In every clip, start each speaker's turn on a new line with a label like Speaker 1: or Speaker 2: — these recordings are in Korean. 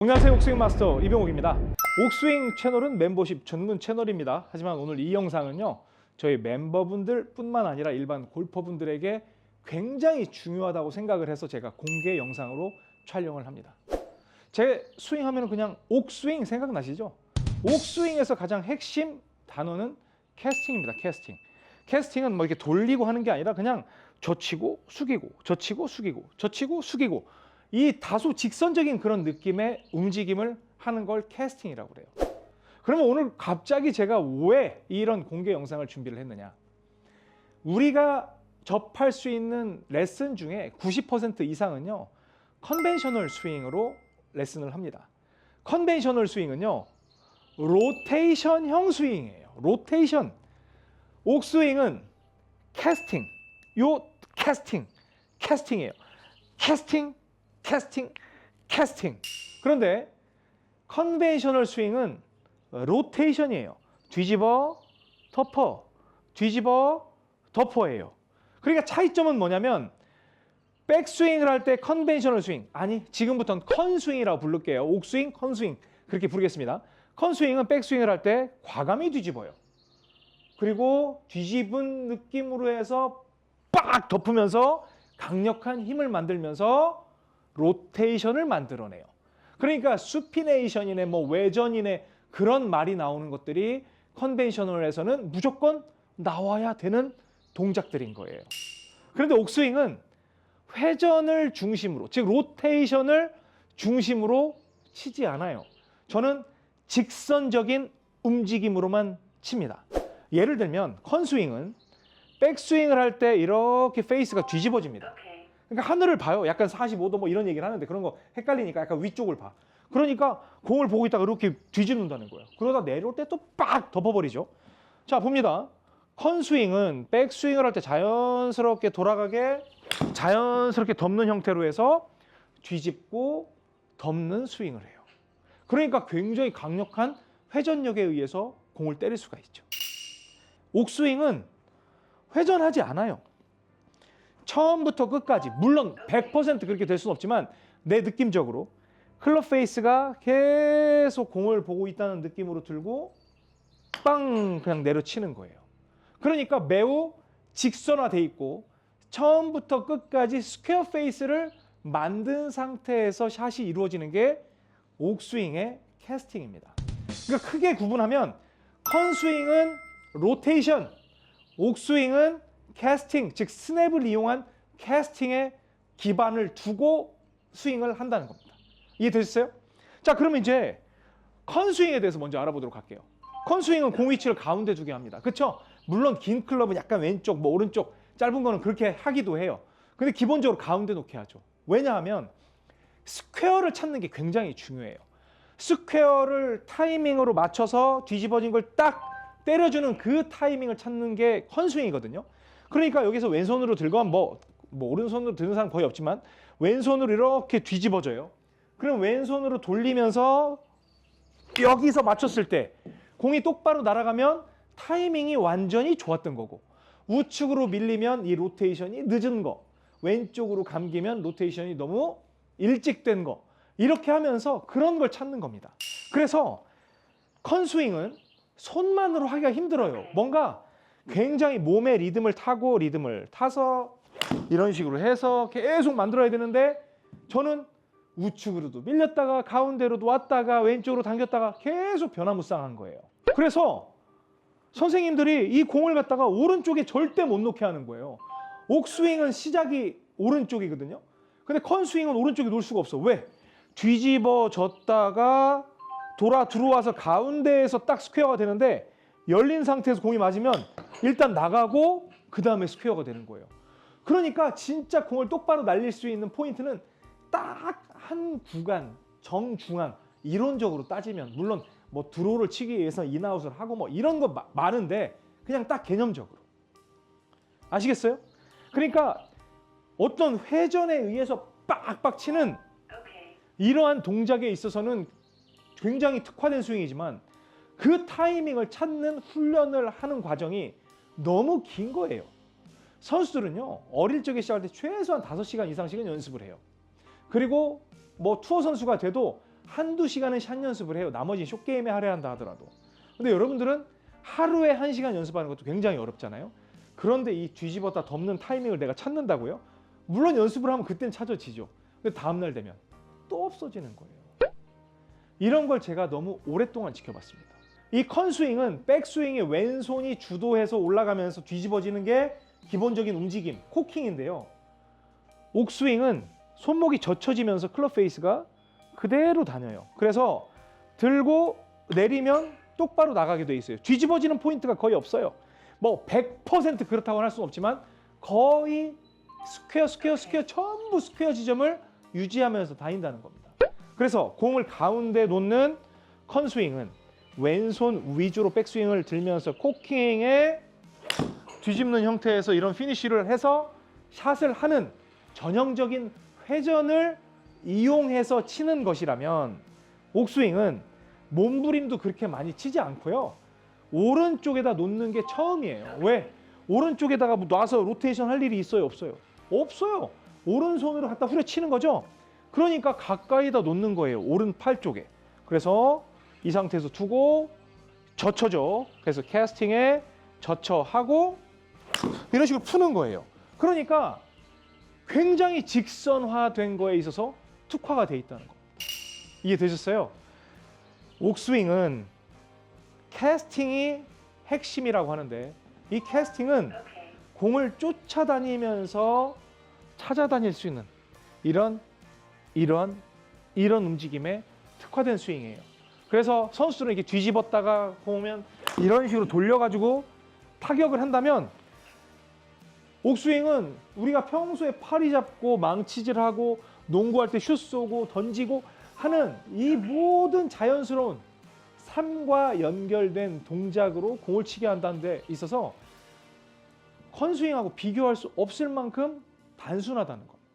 Speaker 1: 안녕하세요, 옥스윙 마스터 이병옥입니다. 옥스윙 채널은 멤버십 전문 채널입니다. 하지만 오늘 이 영상은요, 저희 멤버분들 뿐만 아니라 일반 골퍼분들에게 굉장히 중요하다고 생각을 해서 제가 공개 영상으로 촬영을 합니다. 제 스윙하면 그냥 옥스윙 생각나시죠? 옥스윙에서 가장 핵심 단어는 캐스팅입니다. 캐스팅. 캐스팅은 뭐 이렇게 돌리고 하는 게 아니라 그냥 젖히고 숙이고 젖히고 숙이고 젖히고 숙이고 이 다소 직선적인 그런 느낌의 움직임을 하는 걸 캐스팅이라고 그래요. 그러면 오늘 갑자기 제가 왜 이런 공개 영상을 준비를 했느냐? 우리가 접할 수 있는 레슨 중에 90% 이상은요, 컨벤셔널 스윙으로 레슨을 합니다. 컨벤셔널 스윙은요, 로테이션형 스윙이에요. 로테이션. 옥스윙은 캐스팅. 요 캐스팅이에요. 캐스팅. 그런데 컨벤셔널 스윙은 로테이션이에요. 뒤집어, 덮어, 뒤집어, 덮어예요. 그러니까 차이점은 뭐냐면 백스윙을 할 때 컨벤셔널 스윙, 아니 지금부터는 컨스윙이라고 부를게요. 옥스윙, 컨스윙 그렇게 부르겠습니다. 컨스윙은 백스윙을 할 때 과감히 뒤집어요. 그리고 뒤집은 느낌으로 해서 빡 덮으면서 강력한 힘을 만들면서 로테이션을 만들어내요. 그러니까 수피네이션이네 뭐 외전이네 그런 말이 나오는 것들이 컨벤셔널에서는 무조건 나와야 되는 동작들인 거예요. 그런데 옥스윙은 회전을 중심으로, 즉 로테이션을 중심으로 치지 않아요. 저는 직선적인 움직임으로만 칩니다. 예를 들면 컨스윙은 백스윙을 할 때 이렇게 페이스가 뒤집어집니다. 그러니까 하늘을 봐요. 약간 45도 뭐 이런 얘기를 하는데 그런 거 헷갈리니까 약간 위쪽을 봐. 그러니까 공을 보고 있다가 이렇게 뒤집는다는 거예요. 그러다 내려올 때 또 빡 덮어버리죠. 자, 봅니다. 컨스윙은 백스윙을 할 때 자연스럽게 돌아가게 자연스럽게 덮는 형태로 해서 뒤집고 덮는 스윙을 해요. 그러니까 굉장히 강력한 회전력에 의해서 공을 때릴 수가 있죠. 옥스윙은 회전하지 않아요. 처음부터 끝까지, 물론 100% 그렇게 될 수는 없지만 내 느낌적으로 클럽 페이스가 계속 공을 보고 있다는 느낌으로 들고 빵 그냥 내려치는 거예요. 그러니까 매우 직선화돼 있고 처음부터 끝까지 스퀘어 페이스를 만든 상태에서 샷이 이루어지는 게 옥스윙의 캐스팅입니다. 그러니까 크게 구분하면 컨스윙은 로테이션, 옥스윙은 캐스팅, 즉 스냅을 이용한 캐스팅에 기반을 두고 스윙을 한다는 겁니다. 이해되셨어요? 자, 그러면 이제 컨스윙에 대해서 먼저 알아보도록 할게요. 컨스윙은 공 위치를 가운데 두게 합니다. 그렇죠? 물론 긴 클럽은 약간 왼쪽, 뭐 오른쪽, 짧은 거는 그렇게 하기도 해요. 근데 기본적으로 가운데 놓게 하죠. 왜냐하면 스퀘어를 찾는 게 굉장히 중요해요. 스퀘어를 타이밍으로 맞춰서 뒤집어진 걸 딱 때려주는 그 타이밍을 찾는 게 컨스윙이거든요. 그러니까 여기서 왼손으로 들건 뭐 오른손으로 드는 사람 거의 없지만 왼손으로 이렇게 뒤집어져요. 그럼 왼손으로 돌리면서 여기서 맞췄을 때 공이 똑바로 날아가면 타이밍이 완전히 좋았던 거고, 우측으로 밀리면 이 로테이션이 늦은 거, 왼쪽으로 감기면 로테이션이 너무 일찍 된 거, 이렇게 하면서 그런 걸 찾는 겁니다. 그래서 컨스윙은 손만으로 하기가 힘들어요. 뭔가 굉장히 몸의 리듬을 타고 리듬을 타서 이런 식으로 해서 계속 만들어야 되는데 저는 우측으로도 밀렸다가 가운데로도 왔다가 왼쪽으로 당겼다가 계속 변화무쌍한 거예요. 그래서 선생님들이 이 공을 갖다가 오른쪽에 절대 못 놓게 하는 거예요. 옥스윙은 시작이 오른쪽이거든요. 근데 컨스윙은 오른쪽에 놓을 수가 없어. 왜? 뒤집어졌다가 들어와서 가운데에서 딱 스퀘어가 되는데 열린 상태에서 공이 맞으면 일단 나가고 그 다음에 스퀘어가 되는 거예요. 그러니까 진짜 공을 똑바로 날릴 수 있는 포인트는 딱 한 구간 정중앙, 이론적으로 따지면 물론 뭐 드로우를 치기 위해서 인아웃을 하고 뭐 이런 거 많은데 그냥 딱 개념적으로 아시겠어요? 그러니까 어떤 회전에 의해서 빡빡 치는 이러한 동작에 있어서는 굉장히 특화된 스윙이지만 그 타이밍을 찾는 훈련을 하는 과정이 너무 긴 거예요. 선수들은요, 어릴 적에 시작할 때 최소한 5시간 이상씩은 연습을 해요. 그리고 뭐 투어 선수가 돼도 한두 시간은 샷 연습을 해요. 나머지 숏게임에 할애한다 하더라도. 근데 여러분들은 하루에 1시간 연습하는 것도 굉장히 어렵잖아요. 그런데 이 뒤집었다 덮는 타이밍을 내가 찾는다고요? 물론 연습을 하면 그때는 찾아지죠. 근데 다음날 되면 또 없어지는 거예요. 이런 걸 제가 너무 오랫동안 지켜봤습니다. 이 컨스윙은 백스윙이 왼손이 주도해서 올라가면서 뒤집어지는 게 기본적인 움직임, 코킹인데요. 옥스윙은 손목이 젖혀지면서 클럽 페이스가 그대로 다녀요. 그래서 들고 내리면 똑바로 나가게 돼 있어요. 뒤집어지는 포인트가 거의 없어요. 뭐 100% 그렇다고 할 수는 없지만 거의 스퀘어 전부 스퀘어 지점을 유지하면서 다닌다는 겁니다. 그래서 공을 가운데 놓는 컨스윙은 왼손 위주로 백스윙을 들면서 코킹에 뒤집는 형태에서 이런 피니쉬를 해서 샷을 하는 전형적인 회전을 이용해서 치는 것이라면, 옥스윙은 몸부림도 그렇게 많이 치지 않고요. 오른쪽에다 놓는 게 처음이에요. 왜? 오른쪽에다가 놔서 로테이션 할 일이 있어요? 없어요? 없어요. 오른손으로 갖다 후려치는 거죠. 그러니까 가까이다 놓는 거예요. 오른팔 쪽에. 그래서 이 상태에서 두고 젖혀줘. 그래서 캐스팅에 젖혀하고 이런 식으로 푸는 거예요. 그러니까 굉장히 직선화된 거에 있어서 특화가 돼 있다는 겁니다. 이해되셨어요? 옥스윙은 캐스팅이 핵심이라고 하는데, 이 캐스팅은 공을 쫓아다니면서 찾아다닐 수 있는 이런 움직임에 특화된 스윙이에요. 그래서 선수들은 이렇게 뒤집었다가 보면 이런 식으로 돌려가지고 타격을 한다면, 옥스윙은 우리가 평소에 팔이 잡고 망치질하고 농구할 때 슛 쏘고 던지고 하는 이 모든 자연스러운 삶과 연결된 동작으로 공을 치게 한다는 데 있어서 컨스윙하고 비교할 수 없을 만큼 단순하다는 겁니다.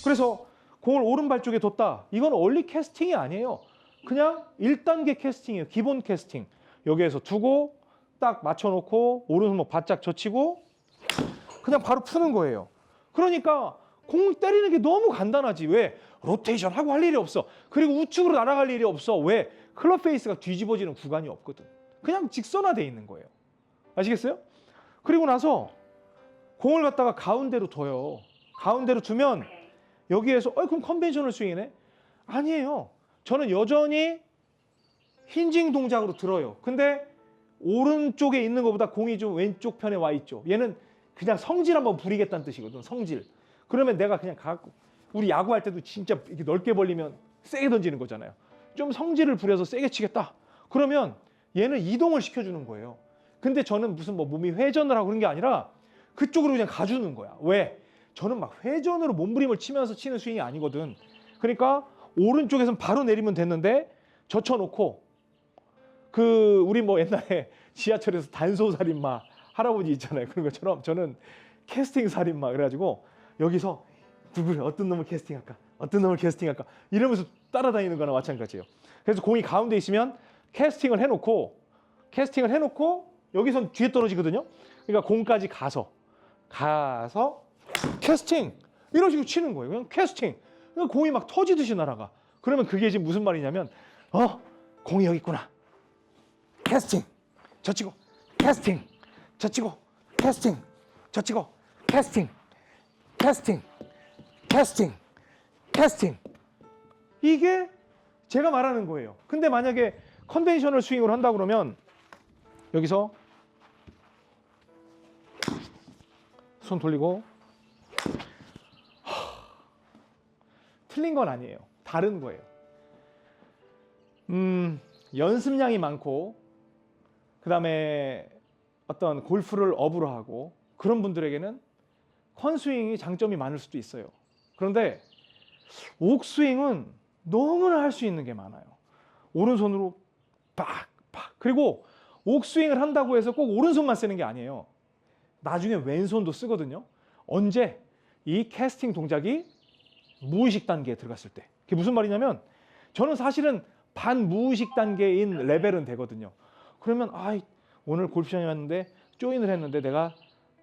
Speaker 1: 그래서 공을 오른발 쪽에 뒀다. 이건 얼리 캐스팅이 아니에요. 그냥 1단계 캐스팅이에요. 기본 캐스팅. 여기에서 두고 딱 맞춰놓고 오른손목 바짝 젖히고 그냥 바로 푸는 거예요. 그러니까 공을 때리는 게 너무 간단하지. 왜? 로테이션 하고 할 일이 없어. 그리고 우측으로 날아갈 일이 없어. 왜? 클럽 페이스가 뒤집어지는 구간이 없거든. 그냥 직선화되어 있는 거예요. 아시겠어요? 그리고 나서 공을 갖다가 가운데로 둬요. 가운데로 두면 여기에서 그럼 컨벤셔널 스윙이네? 아니에요. 저는 여전히 힌징 동작으로 들어요. 근데 오른쪽에 있는 것보다 공이 좀 왼쪽 편에 와 있죠. 얘는 그냥 성질 한번 부리겠다는 뜻이거든. 성질. 그러면 내가 그냥 갖고, 우리 야구할 때도 진짜 이렇게 넓게 벌리면 세게 던지는 거잖아요. 좀 성질을 부려서 세게 치겠다. 그러면 얘는 이동을 시켜주는 거예요. 근데 저는 무슨 뭐 몸이 회전을 하고 그런 게 아니라 그쪽으로 그냥 가주는 거야. 왜? 저는 막 회전으로 몸부림을 치면서 치는 스윙이 아니거든. 그러니까 오른쪽에선 바로 내리면 됐는데 젖혀놓고, 우리 뭐 옛날에 지하철에서 단소살인마 할아버지 있잖아요. 그런 것처럼 저는 캐스팅 살인마 그래가지고 여기서 어떤 놈을 캐스팅할까? 어떤 놈을 캐스팅할까? 이러면서 따라다니는 거나 마찬가지예요. 그래서 공이 가운데 있으면 캐스팅을 해놓고 여기선 뒤에 떨어지거든요. 그러니까 공까지 가서 캐스팅! 이런 식으로 치는 거예요. 그냥 캐스팅! 그러니까 공이 막 터지듯이 날아가. 그러면 그게 지금 무슨 말이냐면 공이 여기 있구나. 캐스팅! 젖히고 캐스팅! 젖히고 캐스팅! 젖히고 캐스팅! 캐스팅! 이게 제가 말하는 거예요. 근데 만약에 컨벤셔널 스윙을 한다 그러면 여기서 손 돌리고 틀린 건 아니에요. 다른 거예요. 연습량이 많고 그 다음에 어떤 골프를 업으로 하고 그런 분들에게는 컨스윙이 장점이 많을 수도 있어요. 그런데 옥스윙은 너무나 할 수 있는 게 많아요. 오른손으로 팍. 그리고 옥스윙을 한다고 해서 꼭 오른손만 쓰는 게 아니에요. 나중에 왼손도 쓰거든요. 언제? 이 캐스팅 동작이 무의식 단계에 들어갔을 때. 그게 무슨 말이냐면 저는 사실은 반무의식 단계인 레벨은 되거든요. 그러면 오늘 골프장에 왔는데 조인을 했는데 내가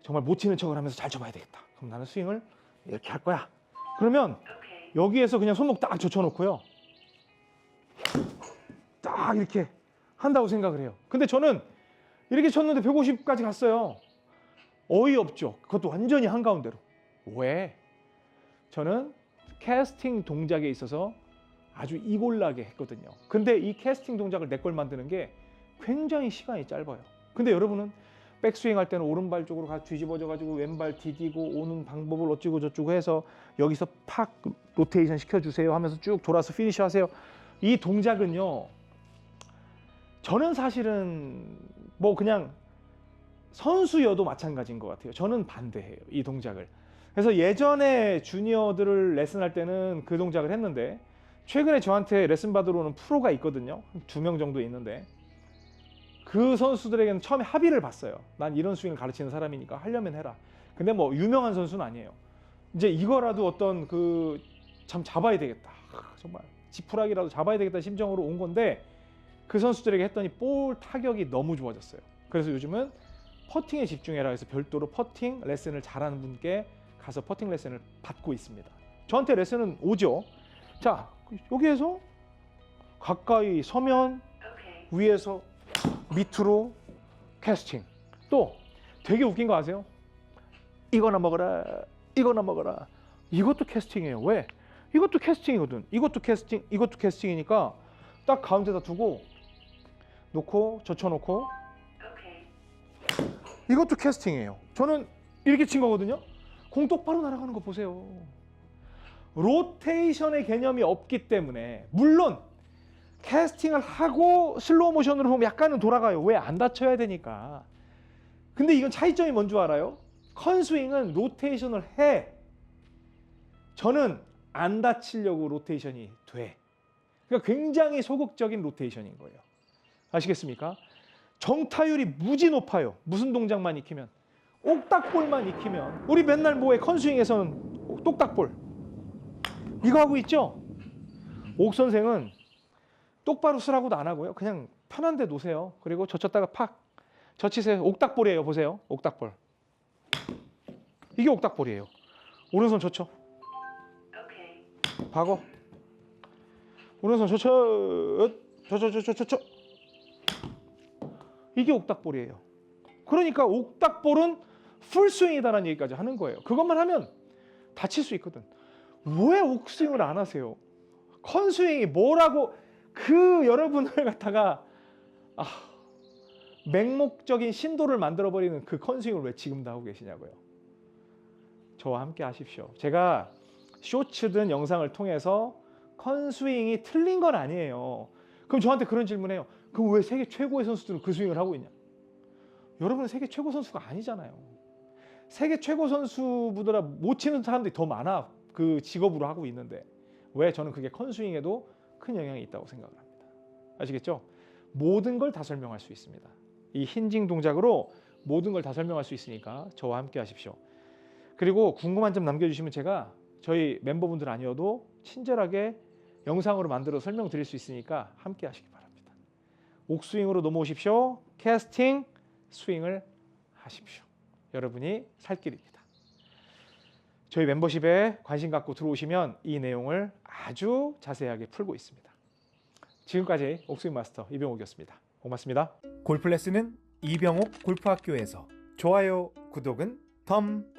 Speaker 1: 정말 못 치는 척을 하면서 잘 쳐봐야 되겠다. 그럼 나는 스윙을 이렇게 할 거야. 그러면 여기에서 그냥 손목 딱 젖혀놓고요. 딱 이렇게 한다고 생각을 해요. 근데 저는 이렇게 쳤는데 150까지 갔어요. 어이없죠. 그것도 완전히 한가운데로. 왜? 저는 캐스팅 동작에 있어서 아주 이골라게 했거든요. 근데 이 캐스팅 동작을 내 걸 만드는 게 굉장히 시간이 짧아요. 근데 여러분은 백스윙 할 때는 오른발 쪽으로 뒤집어져 가지고 왼발 디디고 오는 방법을 어쩌고 저쩌고 해서 여기서 팍 로테이션 시켜주세요 하면서 쭉 돌아서 피니시 하세요. 이 동작은요, 저는 사실은 뭐 그냥 선수여도 마찬가지인 것 같아요. 저는 반대해요, 이 동작을. 그래서 예전에 주니어들을 레슨할 때는 그 동작을 했는데, 최근에 저한테 레슨 받으러 오는 프로가 있거든요. 2명 정도 있는데, 그 선수들에게는 처음에 합의를 봤어요. 난 이런 스윙을 가르치는 사람이니까 하려면 해라. 근데 뭐 유명한 선수는 아니에요. 이제 이거라도 어떤 참 잡아야 되겠다, 정말 지푸라기라도 잡아야 되겠다 심정으로 온 건데, 그 선수들에게 했더니 볼 타격이 너무 좋아졌어요. 그래서 요즘은 퍼팅에 집중해라 해서 별도로 퍼팅 레슨을 잘하는 분께 가서 퍼팅 레슨을 받고 있습니다. 저한테 레슨은 오죠. 자, 여기에서 가까이 서면 위에서 밑으로 캐스팅. 또 되게 웃긴 거 아세요? 이거나 먹어라, 이거나 먹어라. 이것도 캐스팅이에요. 왜? 이것도 캐스팅이거든. 이것도 캐스팅, 이것도 캐스팅이니까 딱 가운데다 두고 놓고 젖혀놓고 이것도 캐스팅이에요. 저는 이렇게 친 거거든요. 공 똑바로 날아가는 거 보세요. 로테이션의 개념이 없기 때문에, 물론 캐스팅을 하고 슬로우 모션으로 보면 약간은 돌아가요. 왜? 안 다쳐야 되니까. 근데 이건 차이점이 뭔 줄 알아요? 컨스윙은 로테이션을 해. 저는 안 다치려고 로테이션이 돼. 그러니까 굉장히 소극적인 로테이션인 거예요. 아시겠습니까? 정타율이 무지 높아요. 무슨 동작만 익히면? 옥닥볼만 익히면. 우리 맨날 뭐해? 컨스윙에서는 똑딱볼. 이거 하고 있죠? 옥 선생은 똑바로 쓰라고도 안 하고요. 그냥 편한 데 놓으세요. 그리고 젖혔다가 팍 젖히세요. 옥닥볼이에요. 보세요. 옥닥볼. 이게 옥닥볼이에요. 오른손 젖혀. 박어. 오른손 젖혀. 젖혀. 이게 옥닥볼이에요. 그러니까 옥닥볼은 풀스윙이다라는 얘기까지 하는 거예요. 그것만 하면 다칠 수 있거든. 왜 옥스윙을 안 하세요? 컨스윙이 뭐라고 여러분을 갖다가 맹목적인 신도를 만들어버리는 그 컨스윙을 왜 지금도 하고 계시냐고요. 저와 함께 하십시오. 제가 쇼츠든 영상을 통해서 컨스윙이 틀린 건 아니에요. 그럼 저한테 그런 질문해요. 그럼 왜 세계 최고의 선수들은 그 스윙을 하고 있냐? 여러분은 세계 최고 선수가 아니잖아요. 세계 최고 선수보다 못 치는 사람들이 더 많아. 그 직업으로 하고 있는데. 왜? 저는 그게 컨스윙에도 큰 영향이 있다고 생각을 합니다. 아시겠죠? 모든 걸 다 설명할 수 있습니다. 이 힌징 동작으로 모든 걸 다 설명할 수 있으니까 저와 함께 하십시오. 그리고 궁금한 점 남겨주시면 제가 저희 멤버분들 아니어도 친절하게 영상으로 만들어 설명드릴 수 있으니까 함께 하시기 바랍니다. 옥스윙으로 넘어오십시오. 캐스팅, 스윙을 하십시오. 여러분이 살 길입니다. 저희 멤버십에 관심 갖고 들어오시면 이 내용을 아주 자세하게 풀고 있습니다. 지금까지 옥스윙 마스터 이병옥이었습니다. 고맙습니다.
Speaker 2: 골프 레슨은 이병옥 골프학교에서. 좋아요, 구독은 덤.